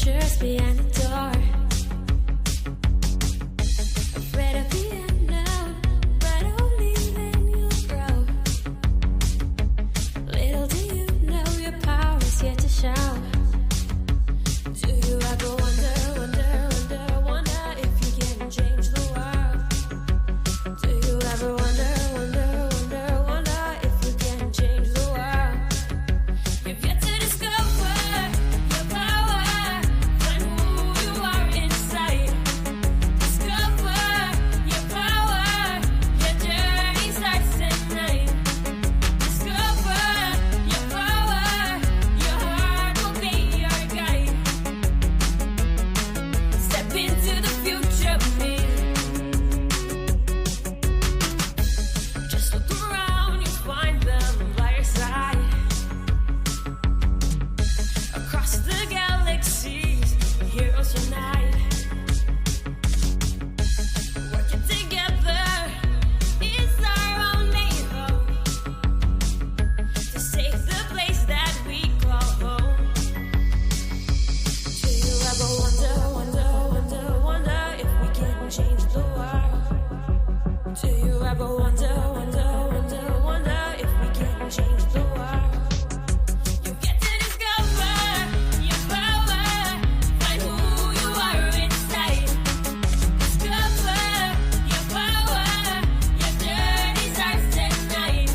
adventures behind the door. Afraid of the unknown, but only then you'll grow. Little do you know your power is yet to show. Do you ever wonder, wonder, wonder, wonder if you can change the world? Do you ever wonder, wonder, wonder, wonder if you can change the world? You've yet to discover your power, find who you are inside. Discover your power, your journey starts tonight. Discover your power, your heart will be your guide. Step into the future with me. Just look around, you'll find them by your side. Across the galaxies, heroes unite. Working together is our only hope to save the place that we call home. Do you ever wonder, wonder, wonder, wonder if we can change the world? Do you ever wonder, wonder, wonder, wonder if we can change the world? You get to discover your power, find who you are inside. Discover your power, your journey starts tonight.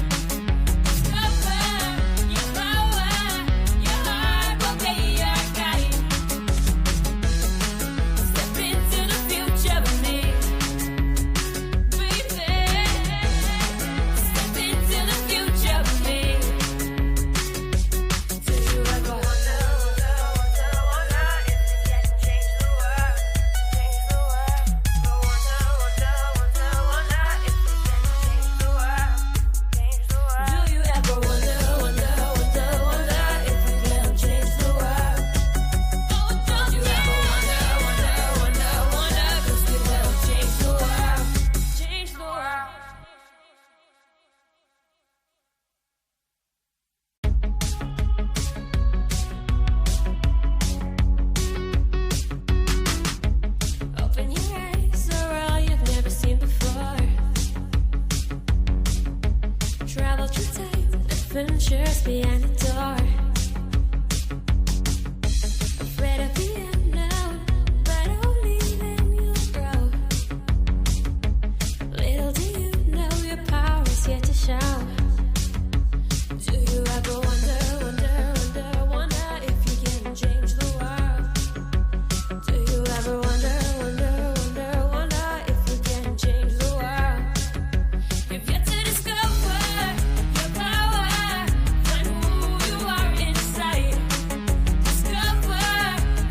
Discover your power, your heart will be your guide. Step into the future with me, baby. Step into the future with me. Do you ever wonder, wonder, wonder, wonder if you can change the world? Change the world. Wonder, wonder, wonder, wonder if you can change the world? Change the world. Do you ever wonder, wonder, wonder, wonder if you can change the world? Oh, don't you ever wonder, wonder, wonder, wonder 'cause we will change the world. Change the world. Open your eyes, a world you've never seen before. Travel through time, adventures behind the door. Afraid of the unknown, but only then you'll grow. Little do you know your power is yet to show. Do you ever wonder, wonder, wonder, wonder if you can change the world? Do you ever wonder, wonder, wonder, wonder if you can change the world? You've yet to discover your power, find who you are inside. Discover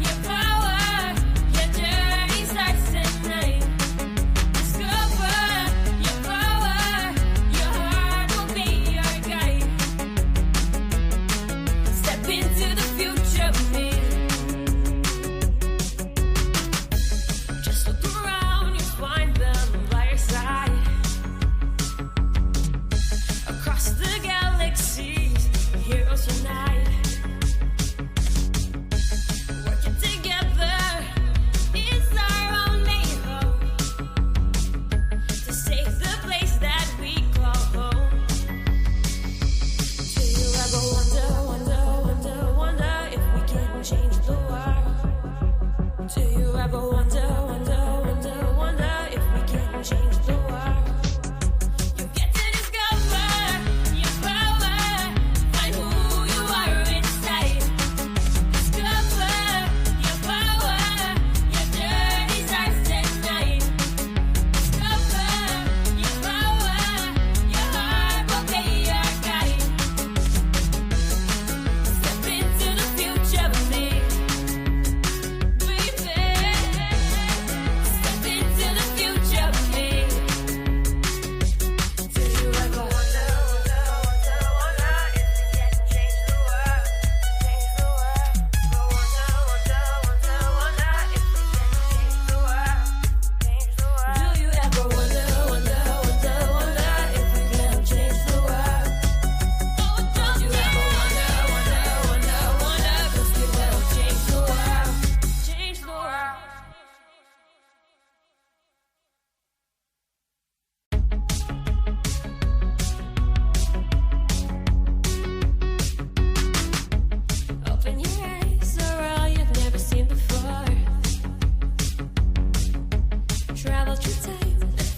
your power, your journey starts tonight. Discover your power, your heart will be your guide. Step into the future with me. Just look around, you'll find them by your side. Across the galaxies, heroes unite. Working together is our only hope to save the place that we call home. Do you ever wonder, wonder, wonder, wonder if we can change the world? Do you ever wonder, wonder, wonder, wonder if we can change the world? You get to discover your power, find who you are inside. Discover your power, your journey starts tonight. Discover your power, your heart will be your guide. Step into the future with me, baby.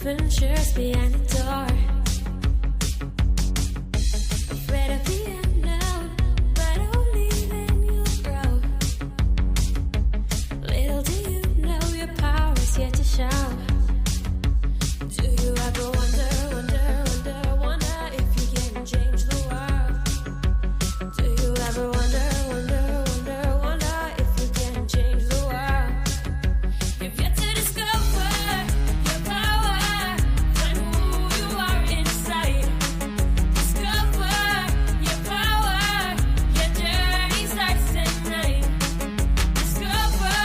adventures behind the door. Afraid of the unknown, but only then you'll grow. Little do you know your power is yet to show. Do you ever wonder if you can change the world? Do you ever wonder if you can change the world? You've yet to discover your power, find who you are inside. Discover your power, your journey starts tonight. Discover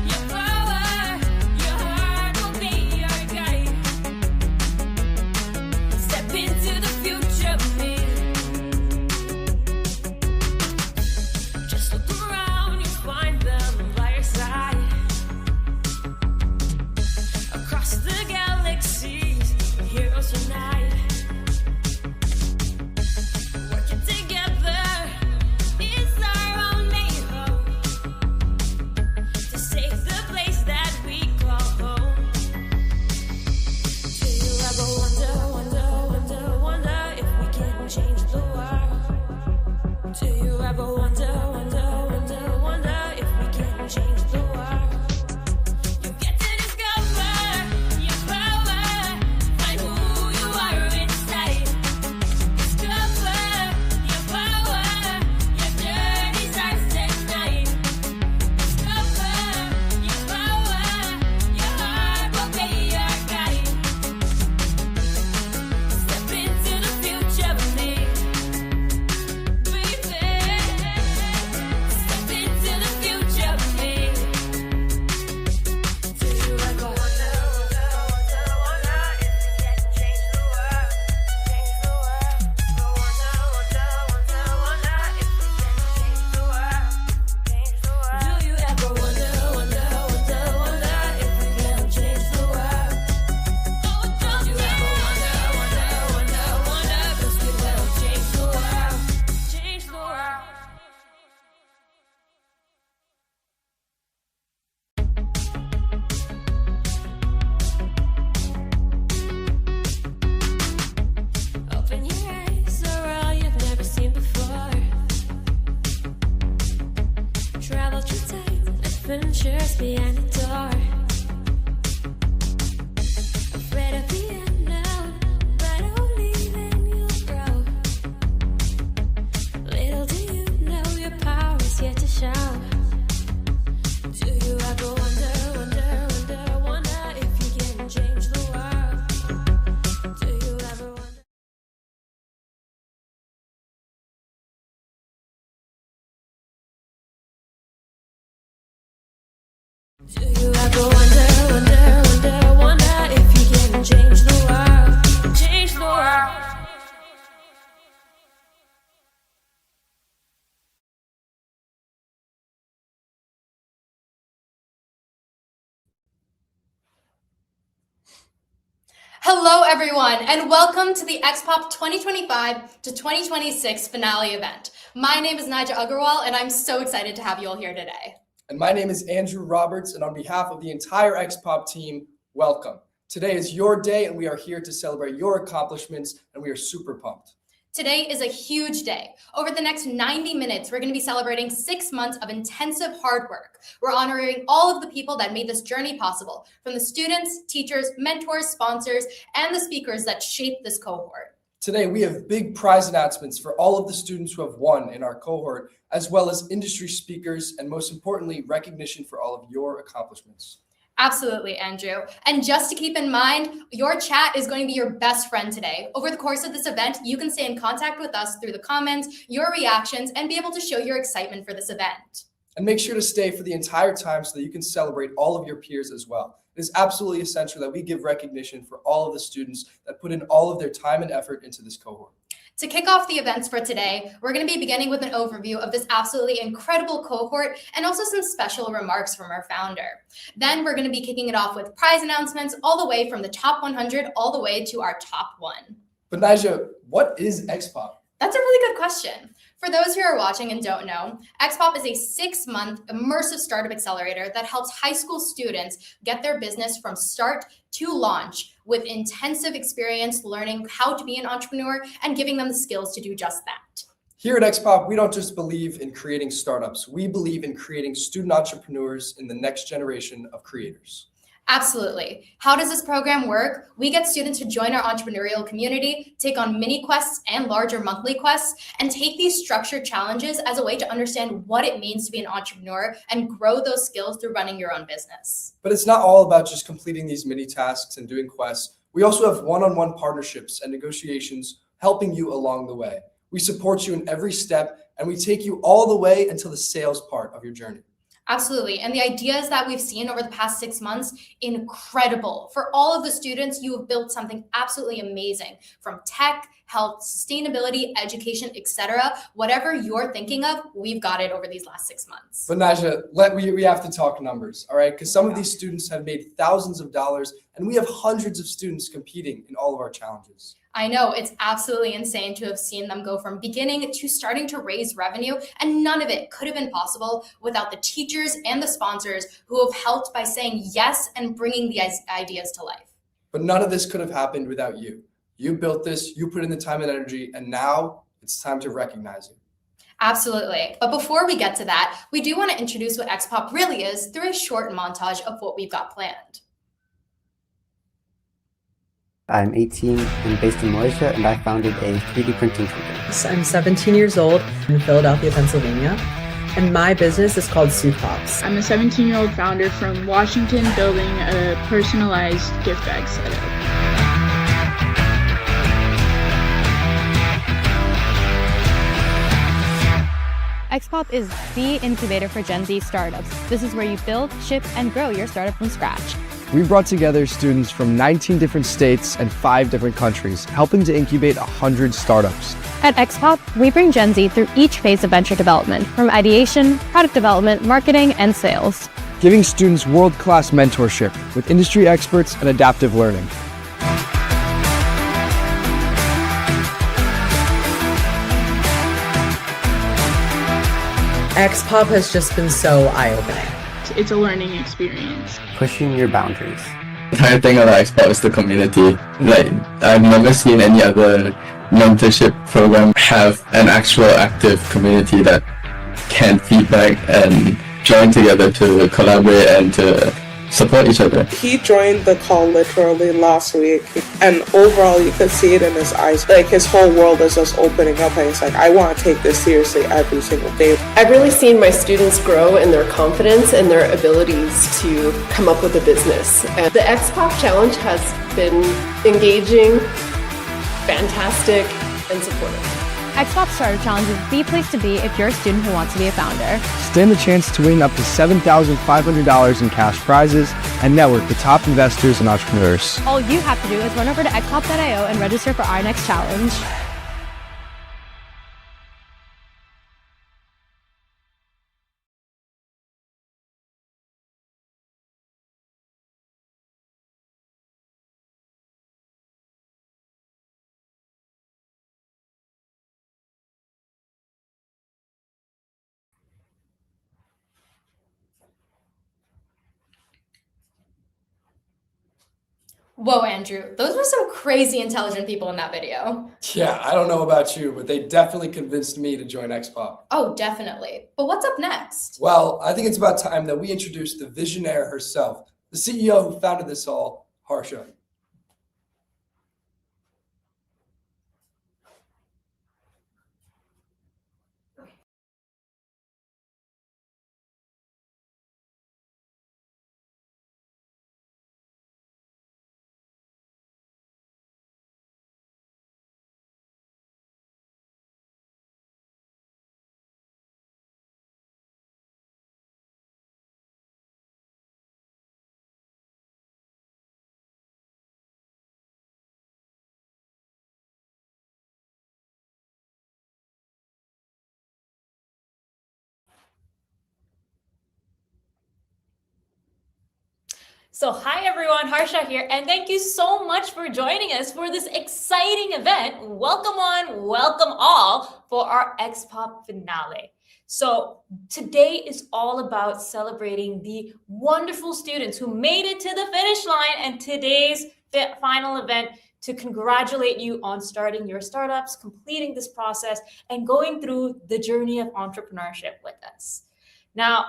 your power, your heart will be your guide. Step into the future with me. Just look around, you'll find them by your side. Across the galaxies, heroes unite. Working together is our only hope to save the place that we call home. Do you ever wonder if we can change the world? Do you ever wonder if we can change the world? You've got to discover your power, find who you are inside. Discover your power, your journey starts tonight. Discover your power, your heart will be your guide. Step into the future with me, baby. Step into the future with me. Do you ever wonder if we can change the world? Change the world. Wonder if we can change the world? Change the world. Do you ever wonder if we can change the world? Oh, don't you ever wonder, 'cause we will change the world. Change the world. Open your eyes, a world you've never seen before. Travel through time, adventures behind the door. Afraid of the unknown, but only then you'll grow. Little do you know your power is yet to show. Do you ever wonder if you can change the world? Do you ever wonder? Do you ever wonder if you can change the world? Change the world. Hello, everyone, and welcome to the Expop 2025 to 2026 finale event. My name is Nija Agarwal, and I'm so excited to have you all here today. And my name is Andrew Roberts, and on behalf of the entire Expop team, welcome. Today is your day, and we are here to celebrate your accomplishments, and we are super pumped. Today is a huge day. Over the next 90 minutes, we're going to be celebrating 6 months of intensive hard work. We're honoring all of the people that made this journey possible, from the students, teachers, mentors, sponsors, and the speakers that shaped this cohort. Today, we have big prize announcements for all of the students who have won in our cohort, as well as industry speakers, and most importantly, recognition for all of your accomplishments. Absolutely, Andrew. And just to keep in mind, your chat is going to be your best friend today. Over the course of this event, you can stay in contact with us through the comments, your reactions, and be able to show your excitement for this event. And make sure to stay for the entire time so that you can celebrate all of your peers as well. It is absolutely essential that we give recognition for all of the students that put in all of their time and effort into this cohort. To kick off the events for today, we're going to be beginning with an overview of this absolutely incredible cohort and also some special remarks from our founder. Then we're going to be kicking it off with prize announcements all the way from the top 100 all the way to our top 1. But Nija, what is Expop? That's a really good question. For those who are watching and don't know, Expop is a 6-month immersive startup accelerator that helps high school students get their business from start to launch with intensive experience learning how to be an entrepreneur and giving them the skills to do just that. Here at Expop, we don't just believe in creating startups. We believe in creating student entrepreneurs in the next generation of creators. Absolutely. How does this program work? We get students to join our entrepreneurial community, take on mini quests and larger monthly quests, and take these structured challenges as a way to understand what it means to be an entrepreneur and grow those skills through running your own business. But it's not all about just completing these mini tasks and doing quests. We also have one-on-one partnerships and negotiations helping you along the way. We support you in every step, and we take you all the way until the sales part of your journey. Absolutely. And the ideas that we've seen over the past 6 months, incredible. For all of the students, you have built something absolutely amazing from tech, health, sustainability, education, etc. Whatever you're thinking of, we've got it over these last 6 months. But Naja, we have to talk numbers, all right? Because some of these students have made thousands of dollars, and we have hundreds of students competing in all of our challenges. I know, it's absolutely insane to have seen them go from beginning to starting to raise revenue, and none of it could have been possible without the teachers and the sponsors who have helped by saying yes and bringing these ideas to life. But none of this could have happened without you. You built this, you put in the time and energy, and now it's time to recognize it. Absolutely. But before we get to that, we do want to introduce what Expop really is through a short montage of what we've got planned. I'm 18 and based in Malaysia, and I founded a 3D printing company. I'm 17 years old in Philadelphia, Pennsylvania, and my business is called Supops. I'm a 17-year-old founder from Washington building a personalized gift bag setup. Expop is the incubator for Gen Z startups. This is where you build, ship, and grow your startup from scratch. We brought together students from 19 different states and 5 different countries, helping to incubate 100 startups. At Expop, we bring Gen Z through each phase of venture development, from ideation, product development, marketing, and sales. Giving students world-class mentorship with industry experts and adaptive learning. Expop has just been so eye-opening. It's a learning experience. Pushing your boundaries. The entire thing about Expop is the community. Like, I've never seen any other mentorship program have an actual active community that can feedback and join together to collaborate and to support each other. He joined the call literally last week, and overall you could see it in his eyes. Like, his whole world is just opening up, and he's like, I want to take this seriously every single day. I've really seen my students grow in their confidence and their abilities to come up with a business. And the Expop Challenge has been engaging, fantastic, and supportive. Expop Startup Challenge is the place to be if you're a student who wants to be a founder. Stand the chance to win up to $7,500 in cash prizes and network with top investors and entrepreneurs. All you have to do is run over to expop.io and register for our next challenge. Whoa, Andrew, those were some crazy intelligent people in that video. Yeah, I don't know about you, but they definitely convinced me to join Expop. Oh, definitely. But what's up next? Well, I think it's about time that we introduce the visionaire herself, the CEO who founded this all, Harsha. So hi everyone, Harsha here, and thank you so much for joining us for this exciting event. Welcome on, welcome all for our Expop finale. So today is all about celebrating the wonderful students who made it to the finish line, and today's final event to congratulate you on starting your startups, completing this process, and going through the journey of entrepreneurship with us. Now,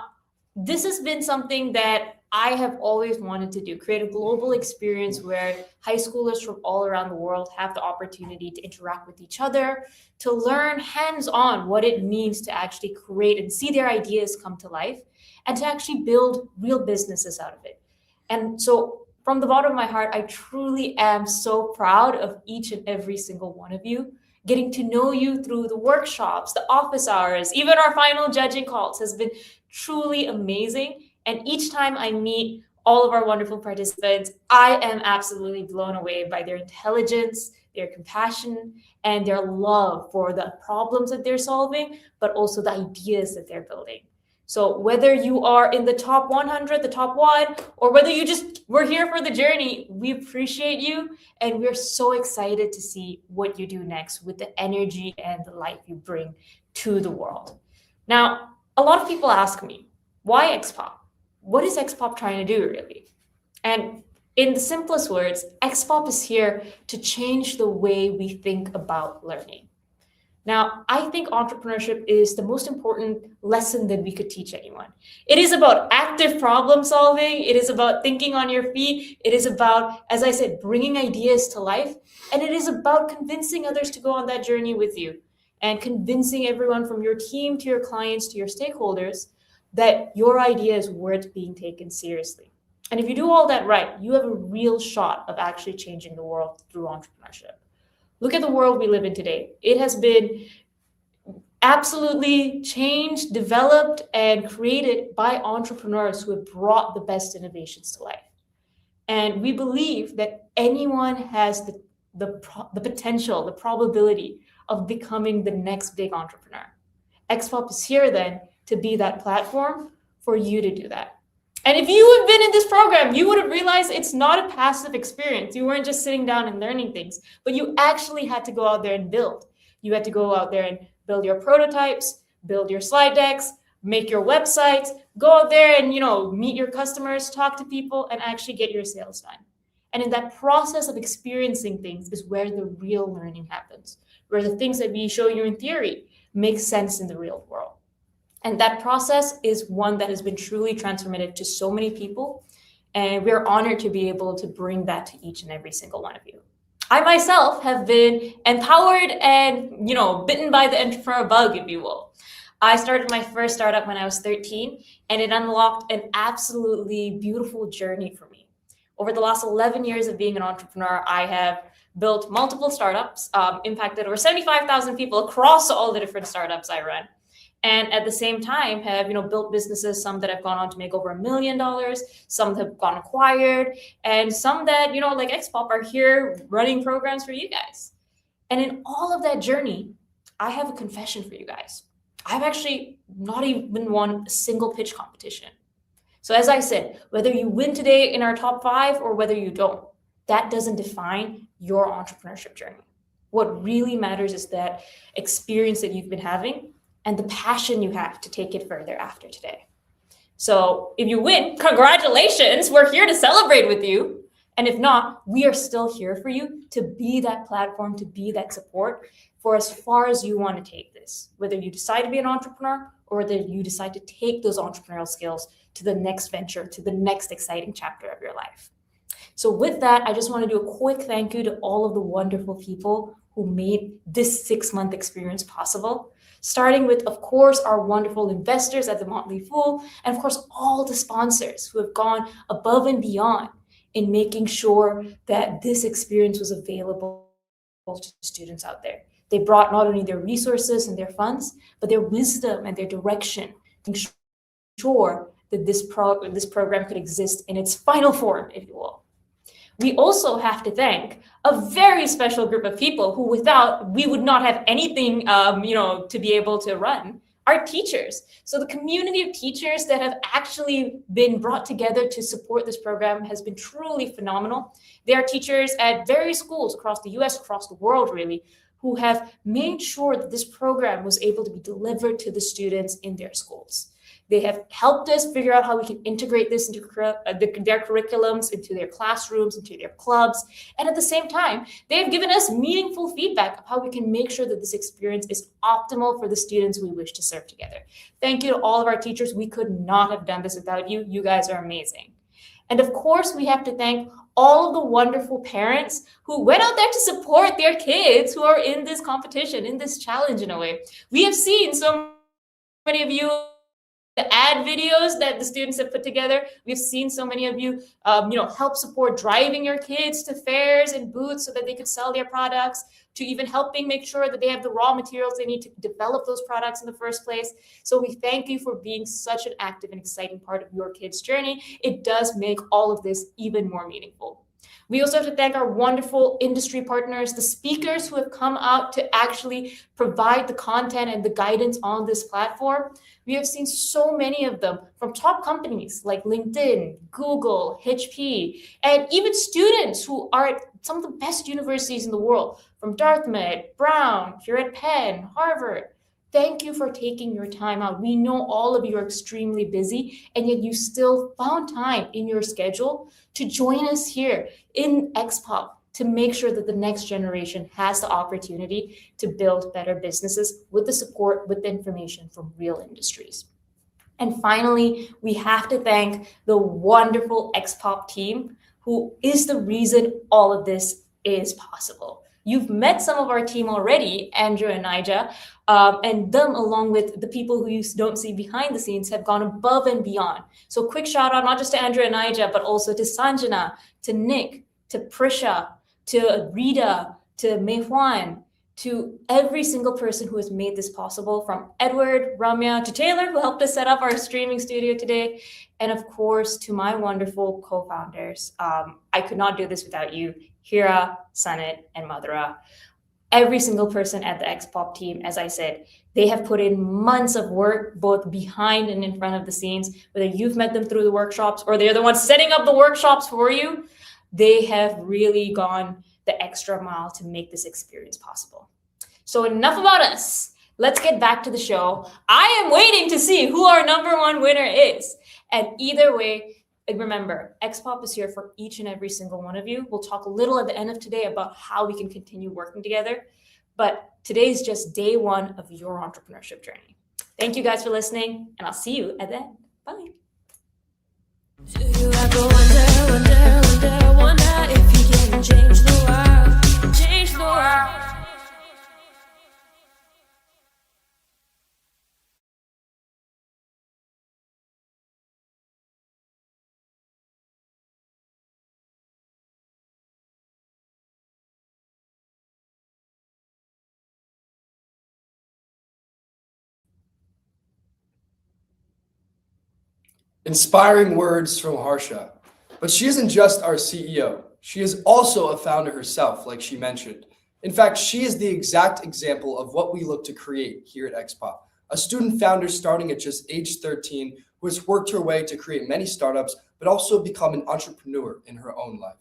this has been something that I have always wanted to do, create a global experience where high schoolers from all around the world have the opportunity to interact with each other, to learn hands-on what it means to actually create and see their ideas come to life, and to actually build real businesses out of it. And so from the bottom of my heart, I truly am so proud of each and every single one of you. Getting to know you through the workshops, the office hours, even our final judging calls has been truly amazing. And each time I meet all of our wonderful participants, I am absolutely blown away by their intelligence, their compassion, and their love for the problems that they're solving, but also the ideas that they're building. So whether you are in the top 100, the top 1, or whether you just were here for the journey, we appreciate you. And we're so excited to see what you do next with the energy and the life you bring to the world. Now, a lot of people ask me, why Expop? What is Expop trying to do really? And in the simplest words, Expop is here to change the way we think about learning. Now, I think entrepreneurship is the most important lesson that we could teach anyone. It is about active problem solving. It is about thinking on your feet. It is about, as I said, bringing ideas to life. And it is about convincing others to go on that journey with you and convincing everyone from your team to your clients to your stakeholders that your idea is worth being taken seriously. And if you do all that right, you have a real shot of actually changing the world through entrepreneurship. Look at the world we live in today. It has been absolutely changed, developed, and created by entrepreneurs who have brought the best innovations to life. And we believe that anyone has the potential, the probability of becoming the next big entrepreneur. Expop is here then to be that platform for you to do that. And if you have been in this program, you would have realized it's not a passive experience. You weren't just sitting down and learning things, but you actually had to go out there and build. You had to go out there and build your prototypes, build your slide decks, make your websites, go out there and meet your customers, talk to people, and actually get your sales done. And in that process of experiencing things is where the real learning happens, where the things that we show you in theory make sense in the real world. And that process is one that has been truly transformative to so many people. And we're honored to be able to bring that to each and every single one of you. I myself have been empowered and, bitten by the entrepreneur bug, if you will. I started my first startup when I was 13, and it unlocked an absolutely beautiful journey for me. Over the last 11 years of being an entrepreneur, I have built multiple startups, impacted over 75,000 people across all the different startups I run. And at the same time have, built businesses, some that have gone on to make over $1 million, some that have gone acquired, and some that, like Expop are here running programs for you guys. And in all of that journey, I have a confession for you guys. I've actually not even won a single pitch competition. So as I said, whether you win today in our top 5 or whether you don't, that doesn't define your entrepreneurship journey. What really matters is that experience that you've been having and the passion you have to take it further after today. So if you win, congratulations, we're here to celebrate with you. And if not, we are still here for you to be that platform, to be that support for as far as you want to take this, whether you decide to be an entrepreneur or whether you decide to take those entrepreneurial skills to the next venture, to the next exciting chapter of your life. So with that, I just want to do a quick thank you to all of the wonderful people who made this 6-month experience possible. Starting with, of course, our wonderful investors at the Motley Fool, and of course, all the sponsors who have gone above and beyond in making sure that this experience was available to students out there. They brought not only their resources and their funds, but their wisdom and their direction to ensure that this program could exist in its final form, if you will. We also have to thank a very special group of people who without, we would not have anything, to be able to run. our teachers. So the community of teachers that have actually been brought together to support this program has been truly phenomenal. There are teachers at various schools across the US, across the world really, who have made sure that this program was able to be delivered to the students in their schools. They have helped us figure out how we can integrate this into their curriculums, into their classrooms, into their clubs. And at the same time, they have given us meaningful feedback of how we can make sure that this experience is optimal for the students we wish to serve together. Thank you to all of our teachers. We could not have done this without you. You guys are amazing. And of course, we have to thank all of the wonderful parents who went out there to support their kids who are in this competition, in this challenge in a way. We have seen so many of you the ad videos that the students have put together. We've seen so many of you, help support driving your kids to fairs and booths so that they could sell their products, to even helping make sure that they have the raw materials they need to develop those products in the first place. So we thank you for being such an active and exciting part of your kids' journey. It does make all of this even more meaningful. We also have to thank our wonderful industry partners, the speakers who have come out to actually provide the content and the guidance on this platform. We have seen so many of them from top companies like LinkedIn, Google, HP, and even students who are at some of the best universities in the world, from Dartmouth, Brown, here at Penn, Harvard. Thank you for taking your time out. We know all of you are extremely busy, and yet you still found time in your schedule to join us here in Expop to make sure that the next generation has the opportunity to build better businesses with the support, with the information from real industries. And finally, we have to thank the wonderful Expop team, who is the reason all of this is possible. You've met some of our team already, Andrew and Nija, and them, along with the people who you don't see behind the scenes, have gone above and beyond. So quick shout out, not just to Andrew and Nija, but also to Sanjana, to Nick, to Prisha, to Rita, to Mei Huan, to every single person who has made this possible, from Edward, Ramya, to Taylor, who helped us set up our streaming studio today, and of course, to my wonderful co-founders. I could not do this without you, Hira, Sanit, and Madhura. Every single person at the Expop team, as I said, they have put in months of work, both behind and in front of the scenes, whether you've met them through the workshops or they're the ones setting up the workshops for you. They have really gone the extra mile to make this experience possible. So enough about us. Let's get back to the show. I am waiting to see who our number one winner is. And either way, remember, Expop is here for each and every single one of you. We'll talk a little at the end of today about how we can continue working together. But today is just day one of your entrepreneurship journey. Thank you guys for listening, and I'll see you at the end. Bye. Do you ever wonder if you can change the world? Change the world. Inspiring words from Harsha. But she isn't just our CEO. She is also a founder herself, like she mentioned. In fact, she is the exact example of what we look to create here at Expop. A student founder starting at just age 13 who has worked her way to create many startups, but also become an entrepreneur in her own life.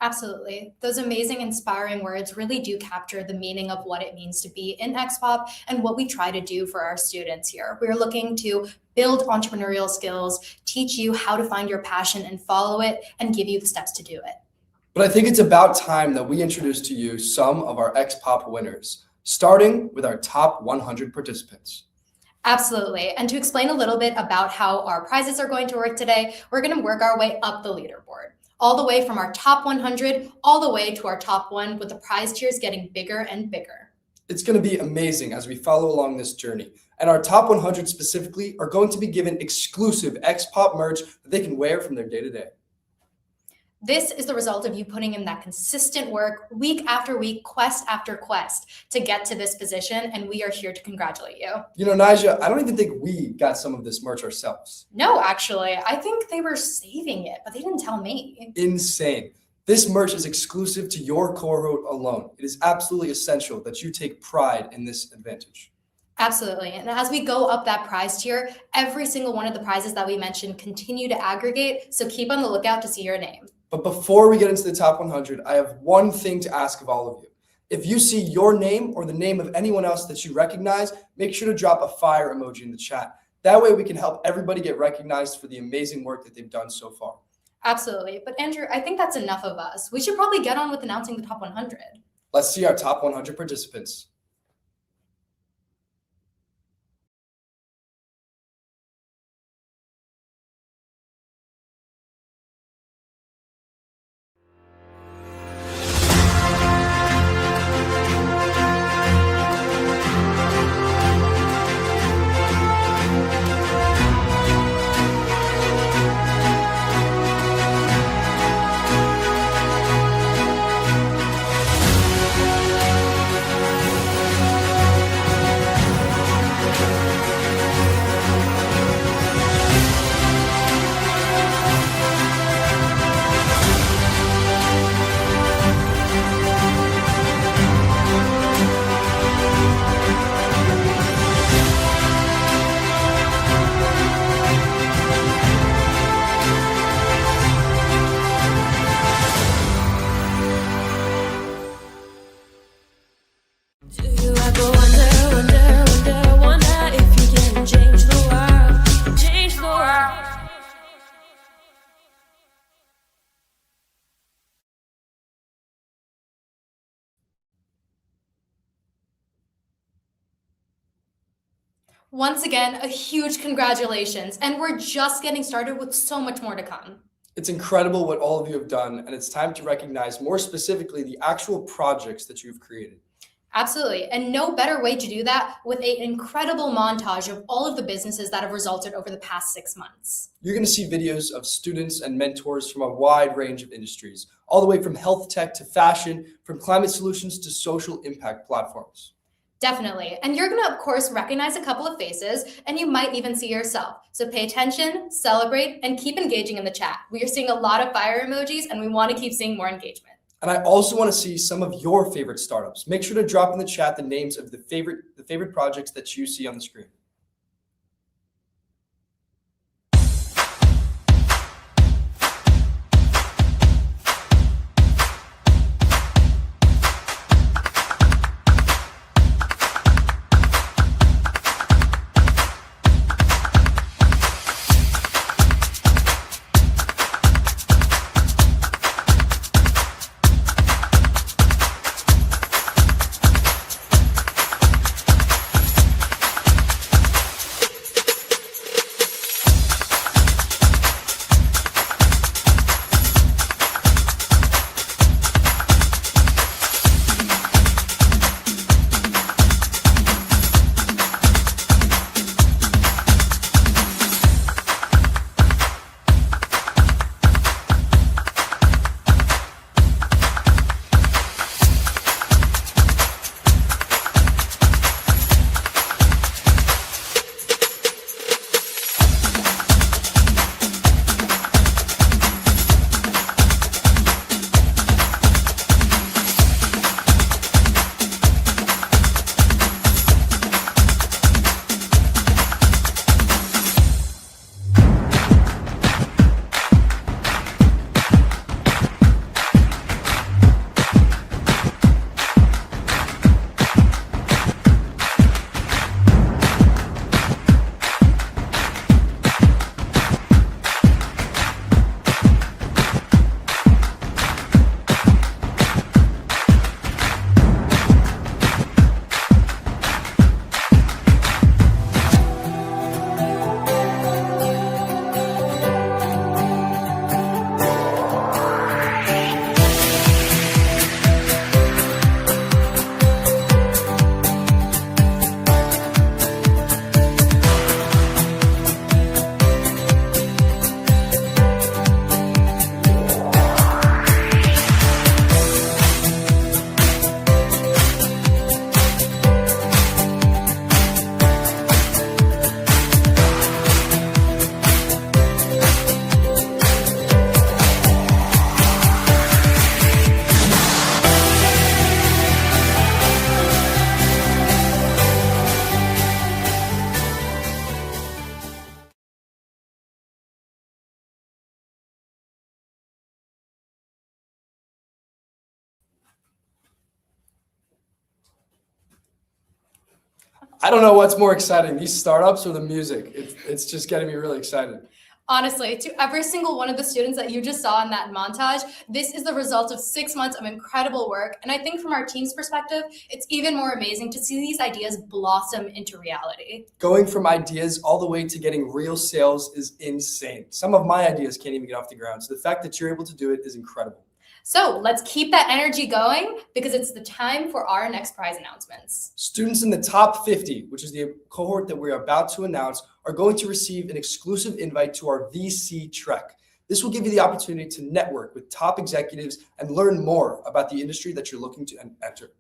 Absolutely. Those amazing, inspiring words really do capture the meaning of what it means to be in Expop and what we try to do for our students here. We're looking to build entrepreneurial skills, teach you how to find your passion and follow it, and give you the steps to do it. But I think it's about time that we introduce to you some of our Expop winners, starting with our top 100 participants. Absolutely. And to explain a little bit about how our prizes are going to work today, we're going to work our way up the leaderboard, all the way from our top 100, all the way to our top one, with the prize tiers getting bigger and bigger. It's going to be amazing as we follow along this journey. And our top 100 specifically are going to be given exclusive Expop merch that they can wear from their day-to-day. This is the result of you putting in that consistent work week after week, quest after quest to get to this position. And we are here to congratulate you. You know, Nija, I don't even think we got some of this merch ourselves. No, actually, I think they were saving it, but they didn't tell me. Insane. This merch is exclusive to your cohort alone. It is absolutely essential that you take pride in this advantage. Absolutely. And as we go up that prize tier, every single one of the prizes that we mentioned continue to aggregate. So keep on the lookout to see your name. But before we get into the top 100, I have one thing to ask of all of you. If you see your name or the name of anyone else that you recognize, make sure to drop a fire emoji in the chat. That way we can help everybody get recognized for the amazing work that they've done so far. Absolutely. But Andrew, I think that's enough of us. We should probably get on with announcing the top 100. Let's see our top 100 participants. Once again, a huge congratulations. And we're just getting started with so much more to come. It's incredible what all of you have done, and it's time to recognize more specifically the actual projects that you've created. Absolutely. And no better way to do that with an incredible montage of all of the businesses that have resulted over the past 6 months. You're going to see videos of students and mentors from a wide range of industries, all the way from health tech to fashion, from climate solutions to social impact platforms. Definitely. And you're going to, of course, recognize a couple of faces, and you might even see yourself. So pay attention, celebrate, and keep engaging in the chat. We are seeing a lot of fire emojis, and we want to keep seeing more engagement. And I also want to see some of your favorite startups. Make sure to drop in the chat the names of the favorite projects that you see on the screen. I don't know what's more exciting, these startups or the music. It's just getting me really excited. Honestly, to every single one of the students that you just saw in that montage, this is the result of 6 months of incredible work. And I think from our team's perspective, it's even more amazing to see these ideas blossom into reality. Going from ideas all the way to getting real sales is insane. Some of my ideas can't even get off the ground. So the fact that you're able to do it is incredible. So let's keep that energy going because it's the time for our next prize announcements. Students in the top 50, which is the cohort that we're about to announce, are going to receive an exclusive invite to our VC Trek. This will give you the opportunity to network with top executives and learn more about the industry that you're looking to enter.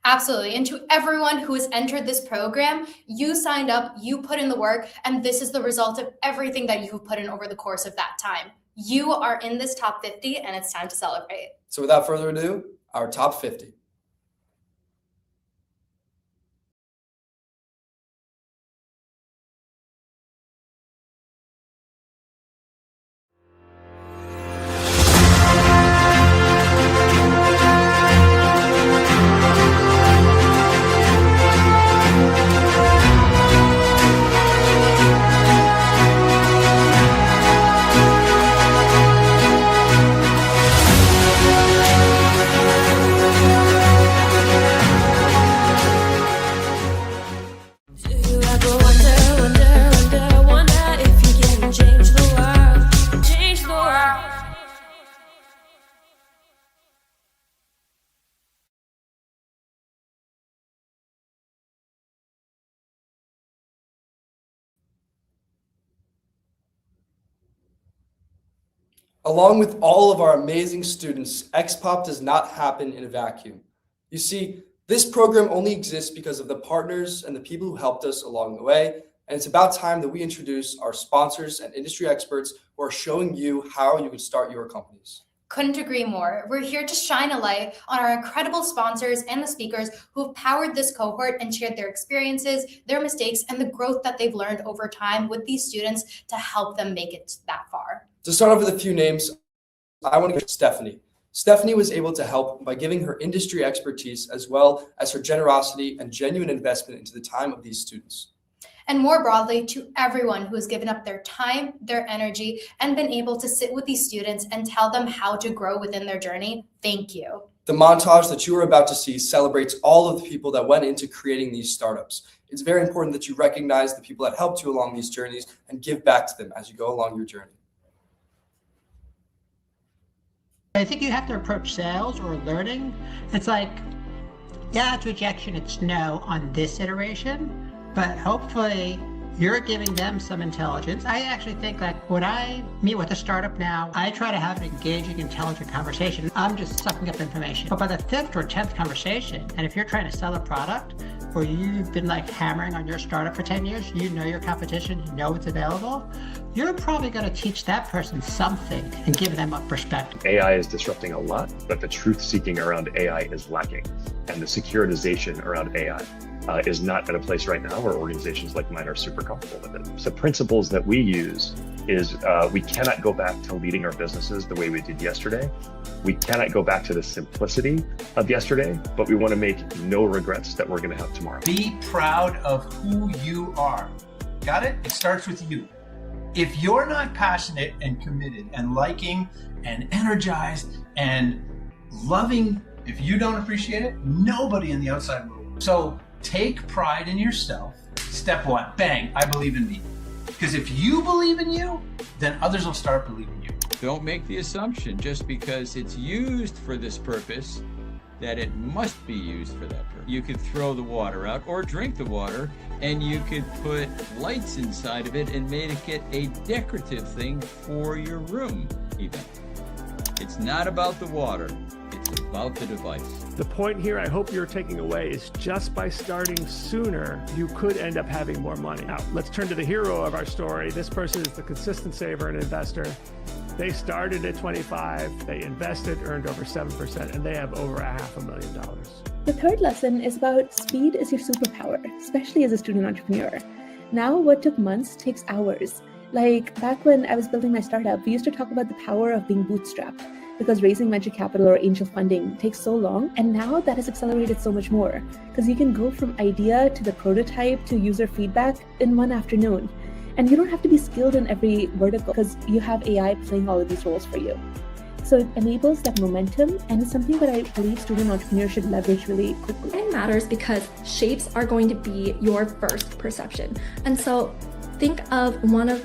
Absolutely. And to everyone who has entered this program, you signed up, you put in the work, and this is the result of everything that you've put in over the course of that time. You are in this top 50 and it's time to celebrate. So without further ado, our top 50. Along with all of our amazing students, Expop does not happen in a vacuum. You see, this program only exists because of the partners and the people who helped us along the way, and it's about time that we introduce our sponsors and industry experts who are showing you how you can start your companies. Couldn't agree more. We're here to shine a light on our incredible sponsors and the speakers who have powered this cohort and shared their experiences, their mistakes, and the growth that they've learned over time with these students to help them make it that far. To start off with a few names, I want to get Stephanie. Stephanie was able to help by giving her industry expertise as well as her generosity and genuine investment into the time of these students. And more broadly, to everyone who has given up their time, their energy, and been able to sit with these students and tell them how to grow within their journey, thank you. The montage that you are about to see celebrates all of the people that went into creating these startups. It's very important that you recognize the people that helped you along these journeys and give back to them as you go along your journey. I think you have to approach sales or learning. It's like, yeah, it's rejection, it's no on this iteration, but hopefully you're giving them some intelligence. I actually think like when I meet with a startup now, I try to have an engaging, intelligent conversation. I'm just sucking up information. But by the 5th or 10th conversation, and if you're trying to sell a product where you've been like hammering on your startup for 10 years, you know your competition, you know what's available, you're probably going to teach that person something and give them a perspective. AI is disrupting a lot, but the truth seeking around AI is lacking. And the securitization around AI is not at a place right now where organizations like mine are super comfortable with it. So principles that we use is we cannot go back to leading our businesses the way we did yesterday. We cannot go back to the simplicity of yesterday, but we want to make no regrets that we're going to have tomorrow. Be proud of who you are. Got it? It starts with you. If you're not passionate and committed and liking and energized and loving, if you don't appreciate it, nobody in the outside world will. So take pride in yourself. Step 1, bang, I believe in me. Because if you believe in you, then others will start believing you. Don't make the assumption just because it's used for this purpose that it must be used for that purpose. You could throw the water out or drink the water, and you could put lights inside of it and make it a decorative thing for your room even. It's not about the water, it's about the device. The point here I hope you're taking away is just by starting sooner, you could end up having more money. Now, let's turn to the hero of our story. This person is the consistent saver and investor. They started at 25, they invested, earned over 7%, and they have over $500,000. The third lesson is about speed is your superpower, especially as a student entrepreneur. Now what took months takes hours. Like back when I was building my startup, we used to talk about the power of being bootstrapped because raising venture capital or angel funding takes so long. And now that has accelerated so much more because you can go from idea to the prototype to user feedback in one afternoon. And you don't have to be skilled in every vertical because you have AI playing all of these roles for you. So it enables that momentum, and it's something that I believe student entrepreneurs should leverage really quickly. It matters because shapes are going to be your first perception. And so think of one of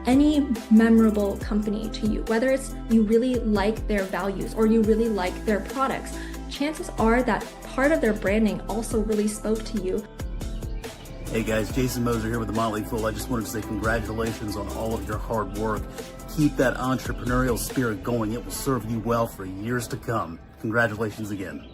any memorable company to you, whether it's you really like their values or you really like their products. Chances are that part of their branding also really spoke to you. Hey guys, Jason Moser here with The Motley Fool. I just wanted to say congratulations on all of your hard work. Keep that entrepreneurial spirit going. It will serve you well for years to come. Congratulations again.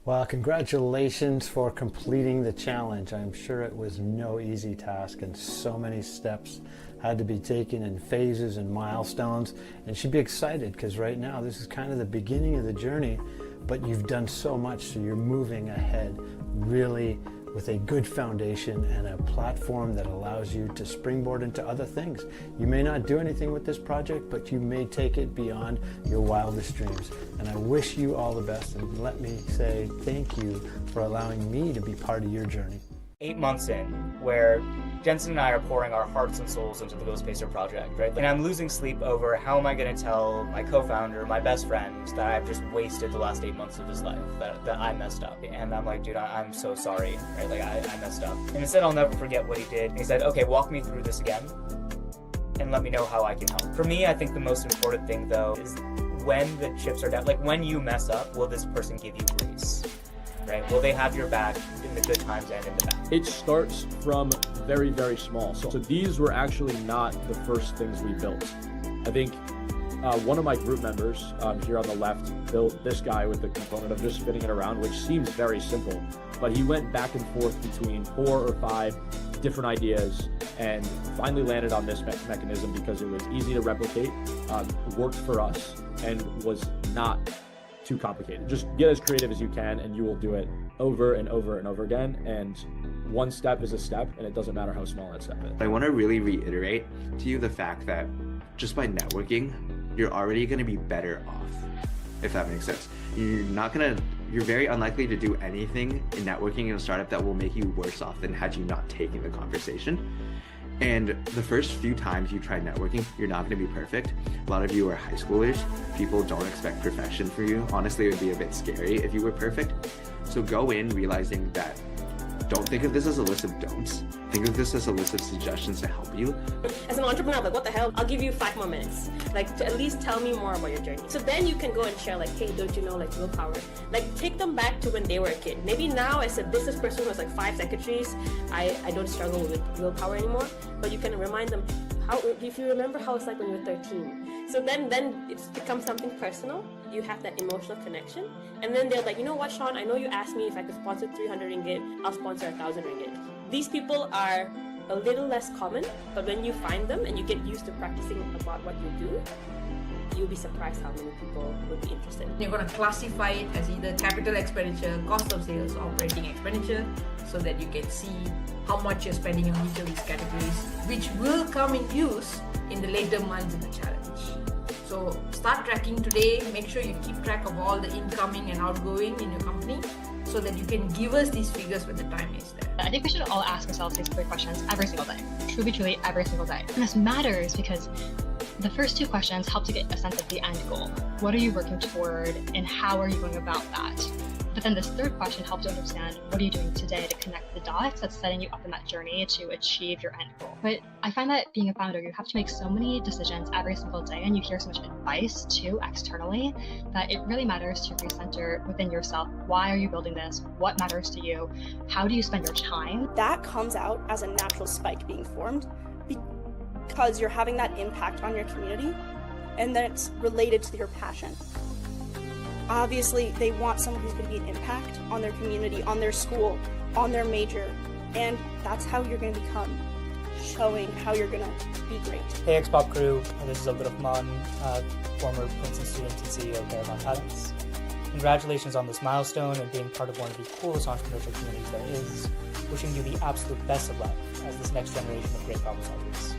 Well, congratulations for completing the challenge. I'm sure it was no easy task and so many steps had to be taken in phases and milestones. And you should be excited because right now this is kind of the beginning of the journey, but you've done so much, so you're moving ahead really with a good foundation and a platform that allows you to springboard into other things. You may not do anything with this project, but you may take it beyond your wildest dreams. And I wish you all the best, and let me say thank you for allowing me to be part of your journey. 8 months in, where Jensen and I are pouring our hearts and souls into the Ghost Pacer project, right? And I'm losing sleep over how am I going to tell my co-founder, my best friend, that I've just wasted the last 8 months of his life, that I messed up. And I'm like, dude, I'm so sorry, right? Like, I messed up. And instead, I'll never forget what he did. And he said, okay, walk me through this again and let me know how I can help. For me, I think the most important thing, though, is when the chips are down, like when you mess up, will this person give you grace? Right? Will they have your back in the good times and in the bad? It starts from very, very small. So these were actually not the first things we built. I think one of my group members here on the left built this guy with the component of just spinning it around, which seems very simple, but he went back and forth between 4 or 5 different ideas and finally landed on this mechanism because it was easy to replicate, worked for us, and was not too complicated. Just get as creative as you can and you will do it over and over and over again. And one step is a step, and it doesn't matter how small that step is. I want to really reiterate to you the fact that just by networking, you're already going to be better off, if that makes sense. You're very unlikely to do anything in networking in a startup that will make you worse off than had you not taken the conversation. And the first few times you try networking, you're not going to be perfect. A lot of you are high schoolers. People don't expect perfection for you. Honestly, it would be a bit scary if you were perfect. So go in realizing that don't think of this as a list of don'ts. Think of this as a list of suggestions to help you. As an entrepreneur, I'm like, what the hell? I'll give you 5 more minutes. Like, to at least tell me more about your journey. So then you can go and share, like, hey, don't you know, like, willpower? Like, take them back to when they were a kid. Maybe now, as a business person who has, like, 5 secretaries, I don't struggle with willpower anymore. But you can remind them, if you remember how it's like when you were 13. So then it becomes something personal. You have that emotional connection. And then they're like, you know what, Sean, I know you asked me if I could sponsor 300 ringgit, I'll sponsor 1,000 ringgit. These people are a little less common, but when you find them and you get used to practicing about what you do, you'll be surprised how many people would be interested. You're going to classify it as either capital expenditure, cost of sales, operating expenditure, so that you can see how much you're spending on each of these categories, which will come in use in the later months of the challenge. So start tracking today, make sure you keep track of all the incoming and outgoing in your company so that you can give us these figures when the time is there. I think we should all ask ourselves these 3 questions every single day. Truly every single day. And this matters because the first 2 questions help to get a sense of the end goal. What are you working toward and how are you going about that? But then this 3rd question helps to understand what are you doing today to connect the dots that's setting you up in that journey to achieve your end goal. But I find that being a founder, you have to make so many decisions every single day and you hear so much advice too externally that it really matters to recenter within yourself. Why are you building this? What matters to you? How do you spend your time? That comes out as a natural spike being formed because you're having that impact on your community and then it's related to your passion. Obviously, they want someone who's going to be an impact on their community, on their school, on their major, and that's how you're going to become, showing how you're going to be great. Hey Expop crew, this is Abdul Rahman, former Princeton student and CEO of Paramount Talents. Congratulations on this milestone and being part of one of the coolest entrepreneurial communities there is. Wishing you the absolute best of luck as this next generation of great problem solvers.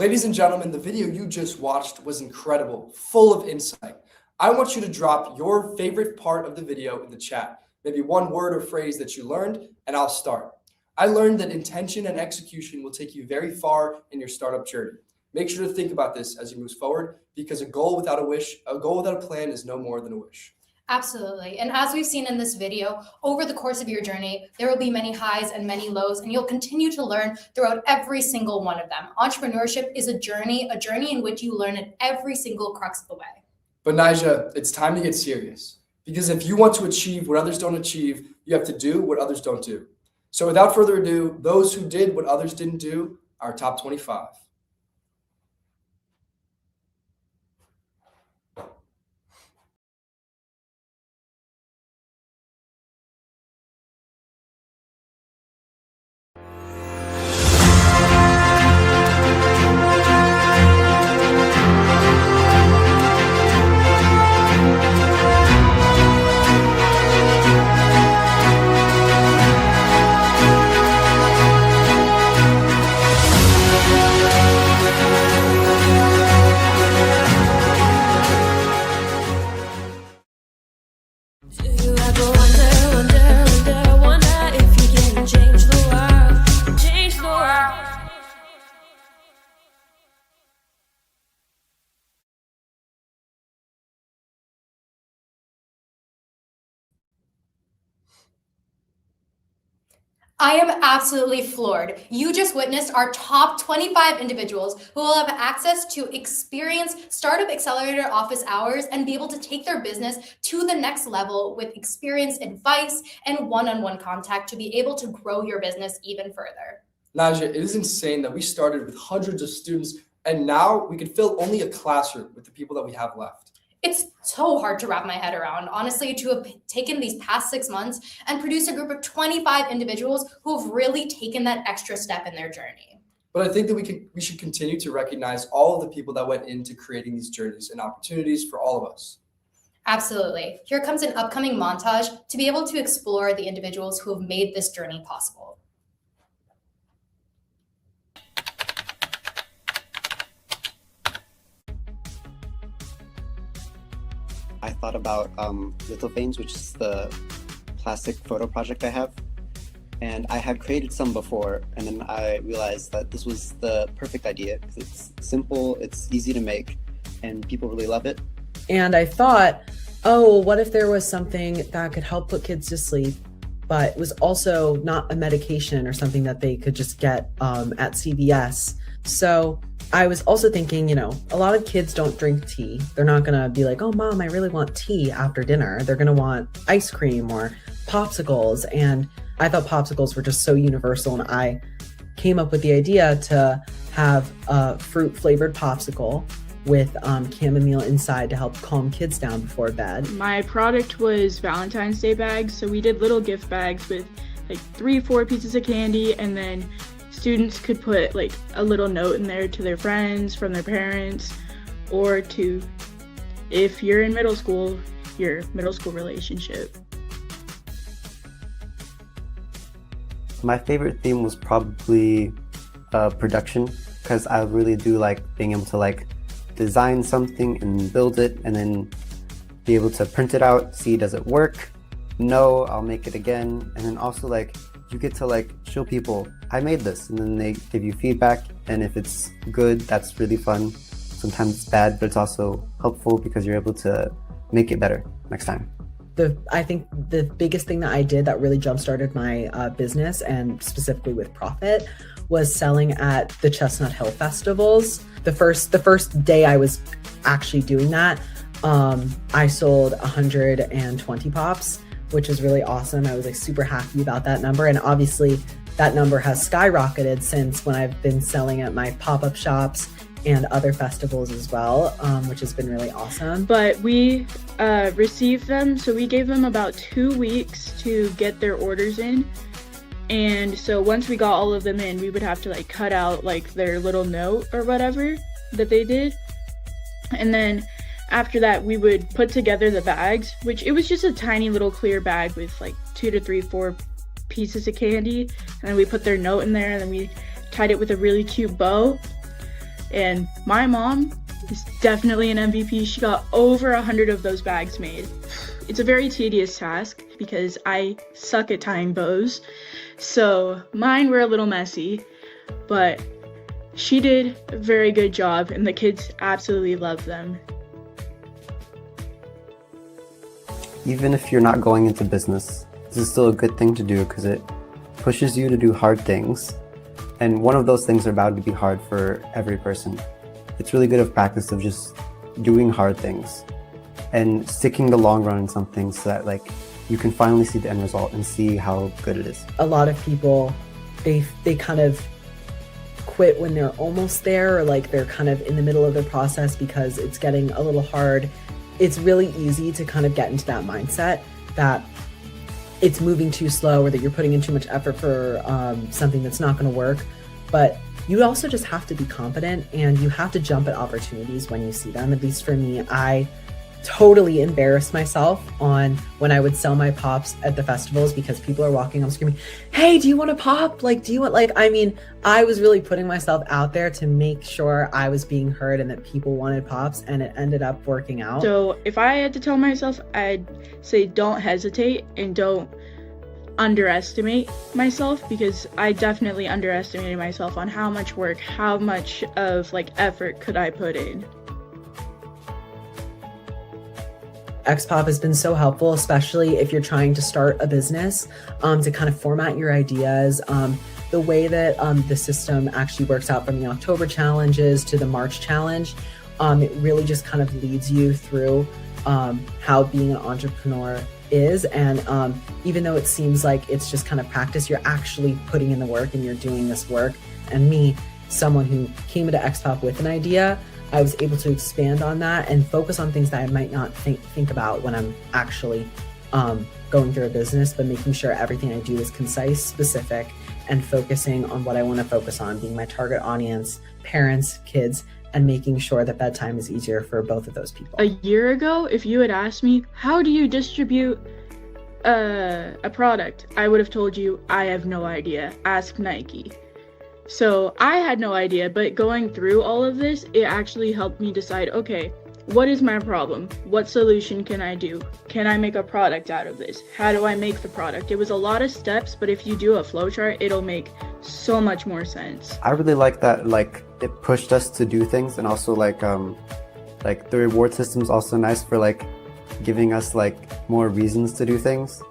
Ladies and gentlemen, the video you just watched was incredible, full of insight. I want you to drop your favorite part of the video in the chat. Maybe one word or phrase that you learned, and I'll start. I learned that intention and execution will take you very far in your startup journey. Make sure to think about this as you move forward, because a goal without a plan is no more than a wish. Absolutely. And as we've seen in this video, over the course of your journey, there will be many highs and many lows, and you'll continue to learn throughout every single one of them. Entrepreneurship is a journey in which you learn at every single crux of the way. But Nyjah, it's time to get serious, because if you want to achieve what others don't achieve, you have to do what others don't do. So without further ado, those who did what others didn't do are top 25. I am absolutely floored. You just witnessed our top 25 individuals who will have access to experience Startup Accelerator office hours and be able to take their business to the next level with experience, advice, and one-on-one contact to be able to grow your business even further. Nyjah, it is insane that we started with hundreds of students and now we could fill only a classroom with the people that we have left. It's so hard to wrap my head around, honestly, to have taken these past 6 months and produce a group of 25 individuals who have really taken that extra step in their journey. But I think that we should continue to recognize all of the people that went into creating these journeys and opportunities for all of us. Absolutely. Here comes an upcoming montage to be able to explore the individuals who have made this journey possible. I thought about lithofanes, which is the plastic photo project I have. And I had created some before, and then I realized that this was the perfect idea because it's simple, it's easy to make, and people really love it. And I thought, oh, what if there was something that could help put kids to sleep, but was also not a medication or something that they could just get at CVS. So I was also thinking, you know, a lot of kids don't drink tea. They're not gonna be like, oh, mom, I really want tea after dinner. They're gonna want ice cream or popsicles. And I thought popsicles were just so universal. And I came up with the idea to have a fruit flavored popsicle with chamomile inside to help calm kids down before bed. My product was Valentine's Day bags. So we did little gift bags with like 3-4 pieces of candy, and then students could put like a little note in there to their friends, from their parents, or to, if you're in middle school, your middle school relationship. My favorite theme was probably production, because I really do like being able to like design something and build it and then be able to print it out, see does it work, no, I'll make it again, and then also like you get to like show people I made this, and then they give you feedback, and if it's good, that's really fun. Sometimes it's bad, but it's also helpful because you're able to make it better next time. I think the biggest thing that I did that really jump-started my business, and specifically with profit, was selling at the Chestnut Hill festivals. The first day I was actually doing that, I sold 120 pops, which is really awesome. I was like super happy about that number. And obviously that number has skyrocketed since when I've been selling at my pop-up shops and other festivals as well, which has been really awesome. But we received them, so we gave them about 2 weeks to get their orders in. And so once we got all of them in, we would have to like cut out like their little note or whatever that they did. And then after that, we would put together the bags, which it was just a tiny little clear bag with like 2 to 3, 4 pieces of candy. And then we put their note in there, and then we tied it with a really cute bow. And my mom is definitely an MVP. She got over 100 of those bags made. It's a very tedious task because I suck at tying bows. So mine were a little messy, but she did a very good job and the kids absolutely loved them. Even if you're not going into business, this is still a good thing to do because it pushes you to do hard things. And one of those things are bound to be hard for every person. It's really good of practice of just doing hard things and sticking the long run in something so that like you can finally see the end result and see how good it is. A lot of people, they kind of quit when they're almost there, or like they're kind of in the middle of their process because it's getting a little hard. It's really easy to kind of get into that mindset that it's moving too slow or that you're putting in too much effort for something that's not going to work. But you also just have to be confident and you have to jump at opportunities when you see them. At least for me, I totally embarrassed myself on when I would sell my pops at the festivals because people are walking up screaming, "Hey, do you want a pop? Like, do you want," like, I mean, I was really putting myself out there to make sure I was being heard and that people wanted pops, and it ended up working out. So if I had to tell myself, I'd say don't hesitate and don't underestimate myself, because I definitely underestimated myself on how much work, how much of like effort could I put in. Expop has been so helpful, especially if you're trying to start a business, to kind of format your ideas. The way that the system actually works out from the October challenges to the March challenge, it really just kind of leads you through how being an entrepreneur is. And even though it seems like it's just kind of practice, you're actually putting in the work and you're doing this work. And me, someone who came into Expop with an idea, I was able to expand on that and focus on things that I might not think about when I'm actually going through a business, but making sure everything I do is concise, specific, and focusing on what I want to focus on, being my target audience, parents, kids, and making sure that bedtime is easier for both of those people. A year ago, if you had asked me, how do you distribute a product? I would have told you, I have no idea. Ask Nike. So I had no idea, but going through all of this, it actually helped me decide, okay, what is my problem? What solution can I do? Can I make a product out of this? How do I make the product? It was a lot of steps, but if you do a flowchart, it'll make so much more sense. I really like that, like, it pushed us to do things, and also like the reward system is also nice for like giving us like more reasons to do things.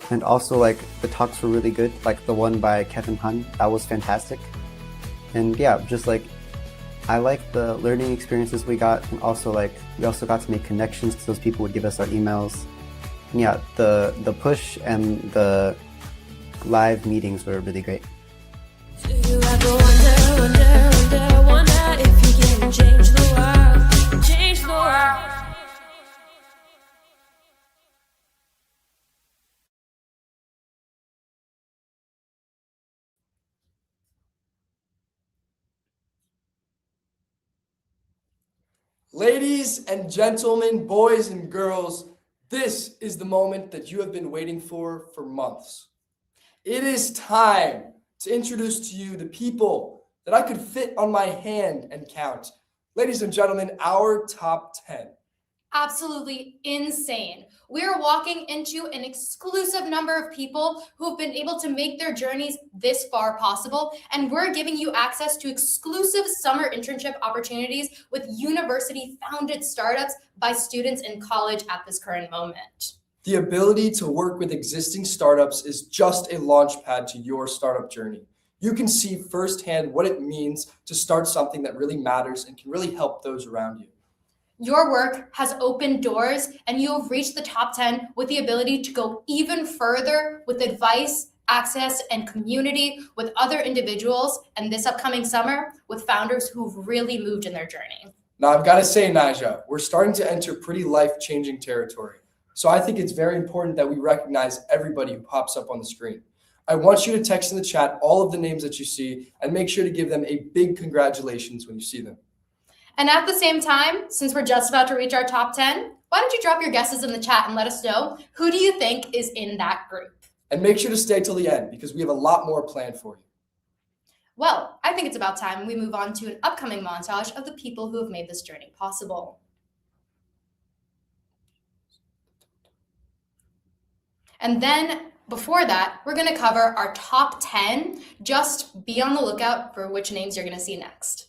And also like the talks were really good, like the one by Kevin Hun, that was fantastic. And yeah, just like, I like the learning experiences we got, and also like, we also got to make connections because those people would give us our emails. And yeah, the push and the live meetings were really great. Do you ever wonder if you can change the world, change the world? Ladies and gentlemen, boys and girls, this is the moment that you have been waiting for months. It is time to introduce to you the people that I could fit on my hand and count. Ladies and gentlemen, our top 10. Absolutely insane. We are walking into an exclusive number of people who have been able to make their journeys this far possible, and we're giving you access to exclusive summer internship opportunities with university-founded startups by students in college at this current moment. The ability to work with existing startups is just a launch pad to your startup journey. You can see firsthand what it means to start something that really matters and can really help those around you. Your work has opened doors, and you have reached the top 10 with the ability to go even further with advice, access, and community with other individuals, and this upcoming summer with founders who've really moved in their journey. Now, I've got to say, Naja, we're starting to enter pretty life-changing territory. So I think it's very important that we recognize everybody who pops up on the screen. I want you to text in the chat all of the names that you see and make sure to give them a big congratulations when you see them. And at the same time, since we're just about to reach our top 10, why don't you drop your guesses in the chat and let us know, who do you think is in that group? And make sure to stay till the end because we have a lot more planned for you. Well, I think it's about time we move on to an upcoming montage of the people who have made this journey possible. And then before that, we're going to cover our top 10. Just be on the lookout for which names you're going to see next.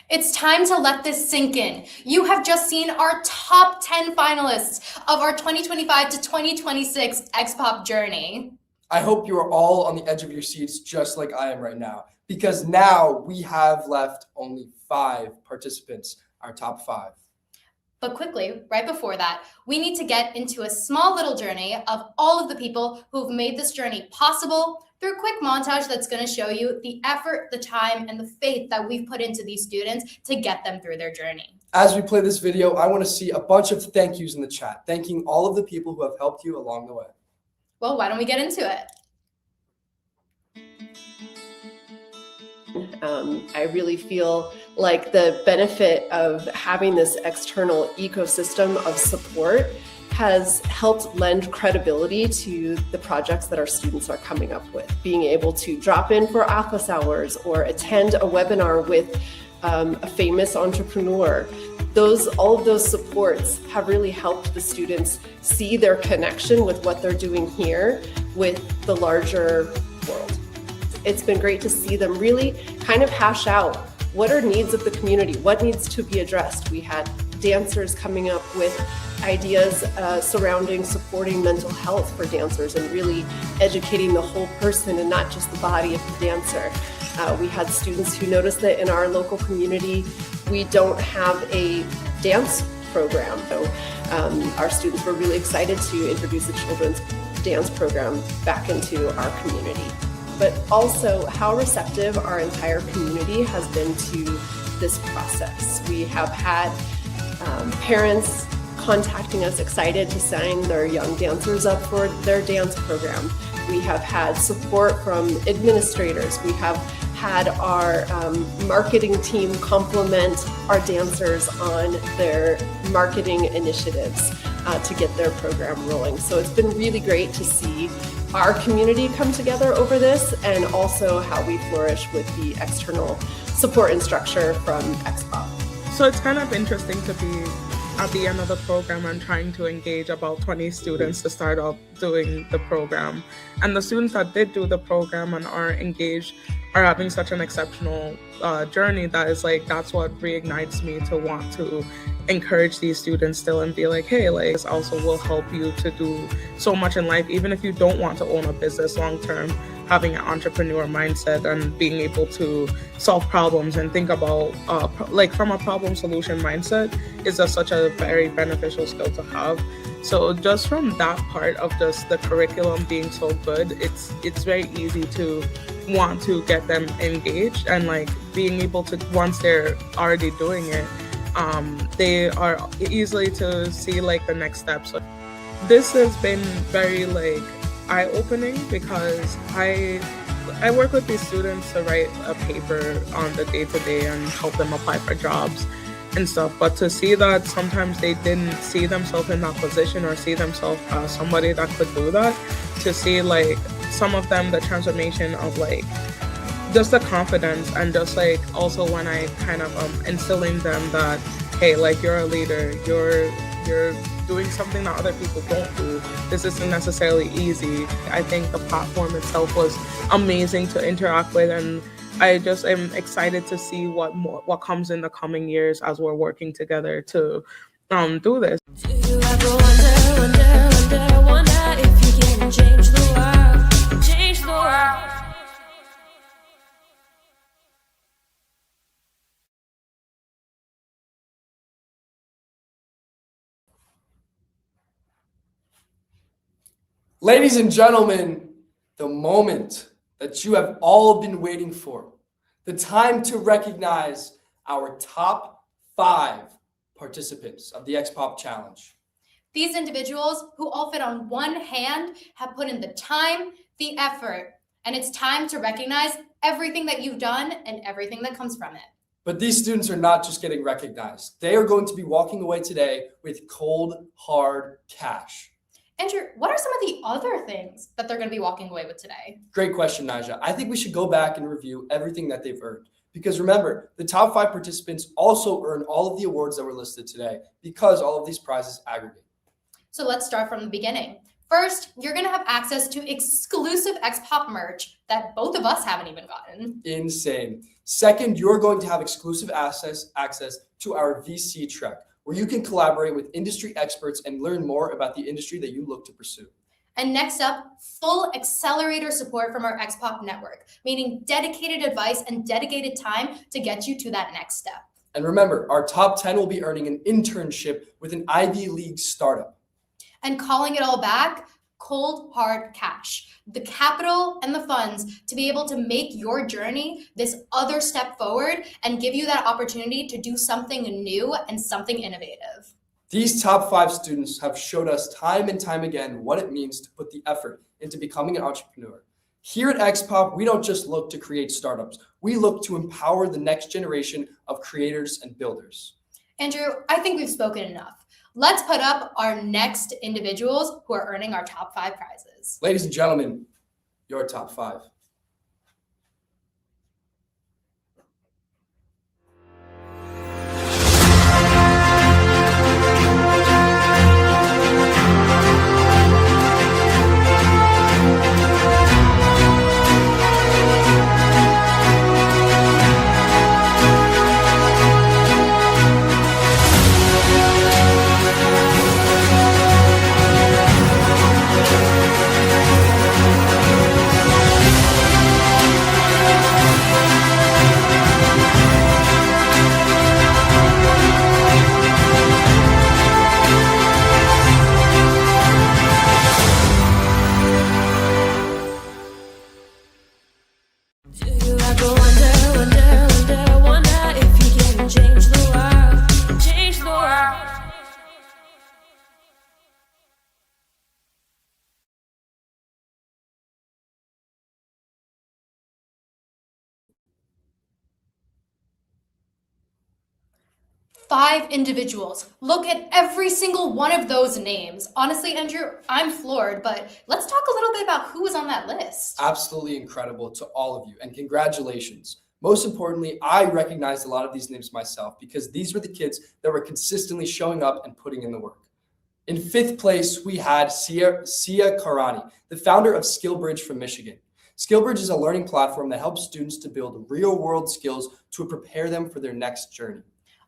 It's time to let this sink in. You have just seen our top 10 finalists of our 2025 to 2026 Expop journey. I hope you are all on the edge of your seats just like I am right now, because now we have left only 5 participants, our top 5. But quickly, right before that, we need to get into a small little journey of all of the people who've made this journey possible through a quick montage that's going to show you the effort, the time, and the faith that we've put into these students to get them through their journey. As we play this video, I want to see a bunch of thank yous in the chat, thanking all of the people who have helped you along the way. Well, why don't we get into it? I really feel like the benefit of having this external ecosystem of support has helped lend credibility to the projects that our students are coming up with. Being able to drop in for office hours or attend a webinar with a famous entrepreneur, all of those supports have really helped the students see their connection with what they're doing here with the larger world. It's been great to see them really kind of hash out what are needs of the community, what needs to be addressed. We had dancers coming up with ideas surrounding supporting mental health for dancers and really educating the whole person and not just the body of the dancer. We had students who noticed that in our local community, we don't have a dance program. So our students were really excited to introduce a children's dance program back into our community. But also how receptive our entire community has been to this process. We have had parents contacting us excited to sign their young dancers up for their dance program. We have had support from administrators. We have had our marketing team compliment our dancers on their marketing initiatives to get their program rolling. So it's been really great to see our community come together over this, and also how we flourish with the external support and structure from Expop. So it's kind of interesting to be at the end of the program and trying to engage about 20 students to start off doing the program. And the students that did do the program and are engaged are having such an exceptional journey that is like, that's what reignites me to want to encourage these students still and be like, hey, like this also will help you to do so much in life, even if you don't want to own a business long term. Having an entrepreneur mindset and being able to solve problems and think about like from a problem solution mindset is such a very beneficial skill to have. So just from that part of just the curriculum being so good, it's very easy to want to get them engaged, and like being able to, once they're already doing it, they are easily to see like the next steps. So this has been very like eye-opening, because I work with these students to write a paper on the day-to-day and help them apply for jobs and stuff, but to see that sometimes they didn't see themselves in that position or see themselves as somebody that could do that, to see like some of them the transformation of like just the confidence, and just like also when I kind of instilling them that, hey, like you're a leader, you're doing something that other people don't do. This isn't necessarily easy. I think the platform itself was amazing to interact with, and I just am excited to see what comes in the coming years as we're working together to do this. Do you ever wonder if you can change the world? the world. Ladies and gentlemen, the moment that you have all been waiting for, the time to recognize our top 5 participants of the Expop Challenge. These individuals, who all fit on one hand, have put in the time, the effort, and it's time to recognize everything that you've done and everything that comes from it. But these students are not just getting recognized. They are going to be walking away today with cold, hard cash. Andrew, what are some of the other things that they're going to be walking away with today? Great question, Naja. I think we should go back and review everything that they've earned. Because remember, the top 5 participants also earn all of the awards that were listed today because all of these prizes aggregate. So let's start from the beginning. First, you're going to have access to exclusive Expop merch that both of us haven't even gotten. Insane. Second, you're going to have exclusive access to our VC Trek, where you can collaborate with industry experts and learn more about the industry that you look to pursue. And next up, full accelerator support from our Expop network, meaning dedicated advice and dedicated time to get you to that next step. And remember, our top 10 will be earning an internship with an Ivy League startup. And calling it all back, cold, hard cash, the capital and the funds to be able to make your journey this other step forward and give you that opportunity to do something new and something innovative. These top 5 students have showed us time and time again what it means to put the effort into becoming an entrepreneur. Here at Expop, we don't just look to create startups. We look to empower the next generation of creators and builders. Andrew, I think we've spoken enough. Let's put up our next individuals who are earning our top 5 prizes. Ladies and gentlemen, your top 5. Do you ever wonder if you can change the world? Change the world. Five individuals. Look at every single one of those names. Honestly, Andrew, I'm floored, but let's talk a little bit about who was on that list. Absolutely incredible to all of you, and congratulations. Most importantly, I recognized a lot of these names myself because these were the kids that were consistently showing up and putting in the work. In 5th place, we had Sia Karani, the founder of SkillBridge from Michigan. SkillBridge is a learning platform that helps students to build real-world skills to prepare them for their next journey.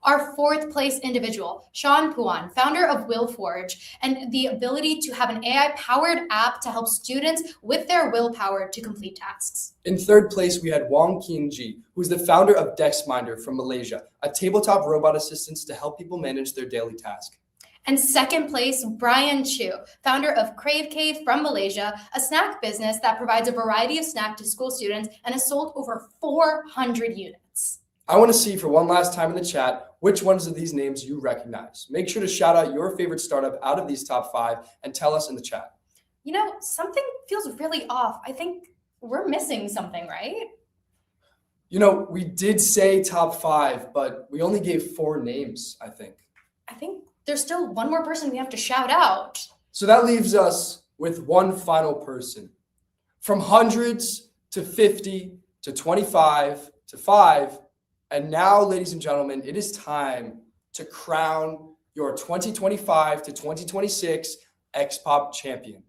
Our 4th place individual, Sean Puan, founder of WillForge, and the ability to have an AI-powered app to help students with their willpower to complete tasks. In 3rd place, we had Wong Keen Ji, who is the founder of DexMinder from Malaysia, a tabletop robot assistant to help people manage their daily task. And 2nd place, Brian Chu, founder of Crave Cave from Malaysia, a snack business that provides a variety of snacks to school students and has sold over 400 units. I want to see for one last time in the chat which ones of these names you recognize. Make sure to shout out your favorite startup out of these top 5 and tell us in the chat. You know, something feels really off. I think we're missing something, right? You know, we did say top 5, but we only gave 4 names, I think. I think there's still one more person we have to shout out. So that leaves us with one final person. From hundreds to 50 to 25 to 5. And now, ladies and gentlemen, it is time to crown your 2025 to 2026 Expop champion.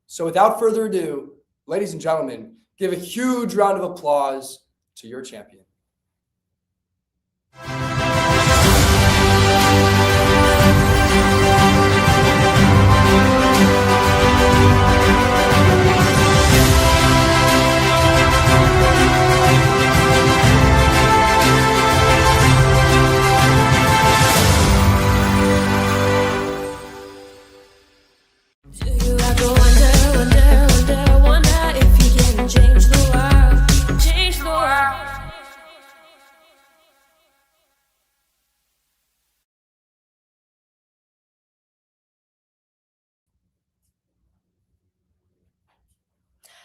So without further ado, ladies and gentlemen, give a huge round of applause to your champion.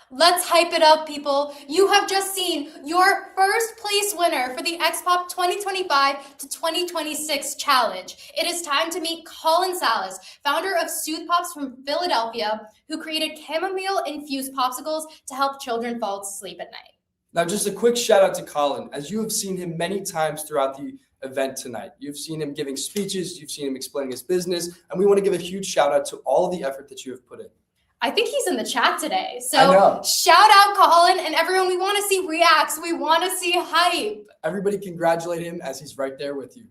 Let's hype it up, people. You have just seen your first place winner for the Expop 2025 to 2026 challenge. It is time to meet Colin Salas, founder of Soothe Pops from Philadelphia, who created chamomile-infused popsicles to help children fall asleep at night. Now, just a quick shout out to Colin, as you have seen him many times throughout the event tonight. You've seen him giving speeches, you've seen him explaining his business, and we want to give a huge shout out to all of the effort that you have put in. I think he's in the chat today. So I know. Shout out Colin and everyone. We want to see reacts. We want to see hype. Everybody congratulate him as he's right there with you.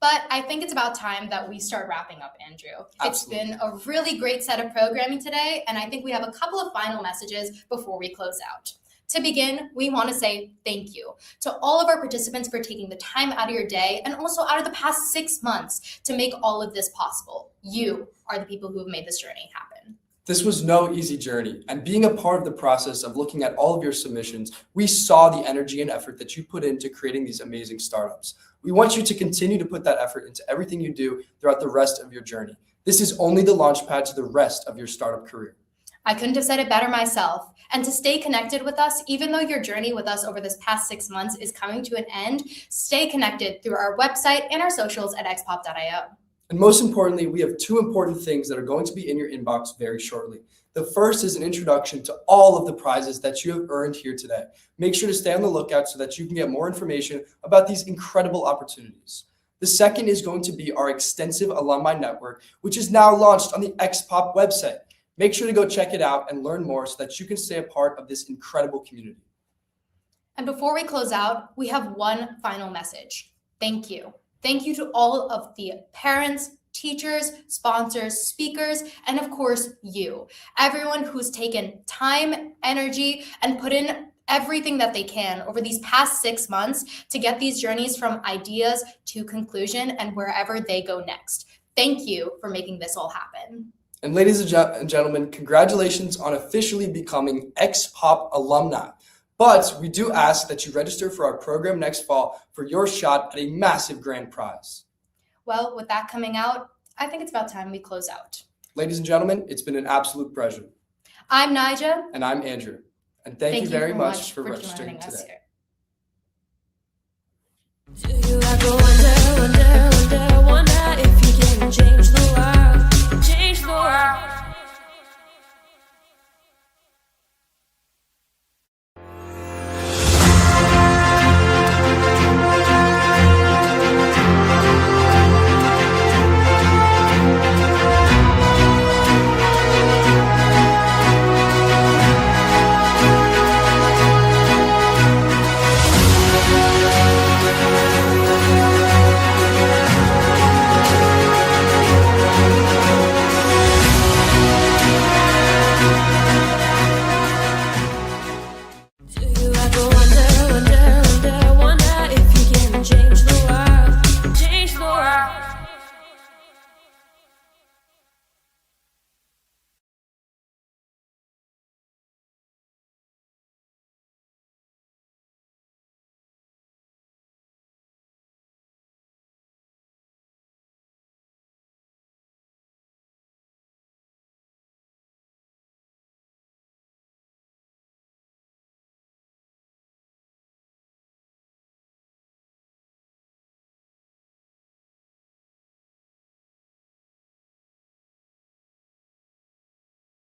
But I think it's about time that we start wrapping up, Andrew. Absolutely. It's been a really great set of programming today, and I think we have a couple of final messages before we close out. To begin, we want to say thank you to all of our participants for taking the time out of your day and also out of the past 6 months to make all of this possible. You are the people who have made this journey happen. This was no easy journey, and being a part of the process of looking at all of your submissions, we saw the energy and effort that you put into creating these amazing startups. We want you to continue to put that effort into everything you do throughout the rest of your journey. This is only the launch pad to the rest of your startup career. I couldn't have said it better myself. And to stay connected with us, even though your journey with us over this past 6 months is coming to an end, stay connected through our website and our socials at expop.io. And most importantly, we have 2 important things that are going to be in your inbox very shortly. The first is an introduction to all of the prizes that you have earned here today. Make sure to stay on the lookout so that you can get more information about these incredible opportunities. The second is going to be our extensive alumni network, which is now launched on the Expop website. Make sure to go check it out and learn more so that you can stay a part of this incredible community. And before we close out, we have one final message. Thank you. Thank you to all of the parents, teachers, sponsors, speakers, and of course, you. Everyone who's taken time, energy, and put in everything that they can over these past 6 months to get these journeys from ideas to conclusion and wherever they go next. Thank you for making this all happen. And ladies and gentlemen, congratulations on officially becoming Expop alumni. But we do ask that you register for our program next fall for your shot at a massive grand prize. Well, with that coming out, I think it's about time we close out. Ladies and gentlemen, it's been an absolute pleasure. I'm Nija. And I'm Andrew. And thank you very much for registering joining us today. here.